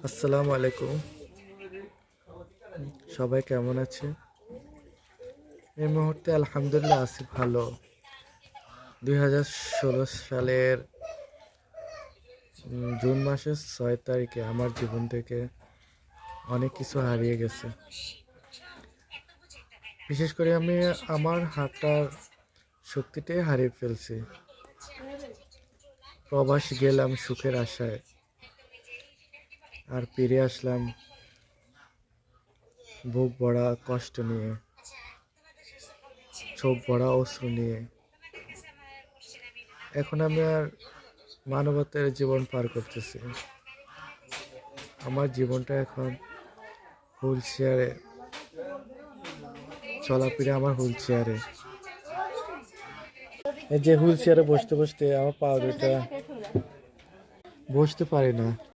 আসসালামু আলাইকুম। সবাই কেমন আছে? এই মুহূর্তে আলহামদুলিল্লাহ আছি ভালো। 2016 সালের জুন মাসের 6 তারিখে আমার জীবন থেকে অনেক কিছু হারিয়ে গেছে। বিশেষ করে আমি আমার হাঁটার শক্তিটাই হারিয়ে ফেলছি। প্রবাস গেলাম সুখের আশায়, আর ফিরে আসলাম বুক ভরা কষ্ট নিয়ে, চোখ ভরা অশ্রু নিয়ে। এখন আমি আর মানবতার জীবন পার করতেছি। আমার জীবনটা এখন হুইল চেয়ারে, চলাফেরা আমার হুইল চেয়ারে। এই যে হুইল চেয়ারে বসতে বসতে আমার পা দুটা বসতে পারি না।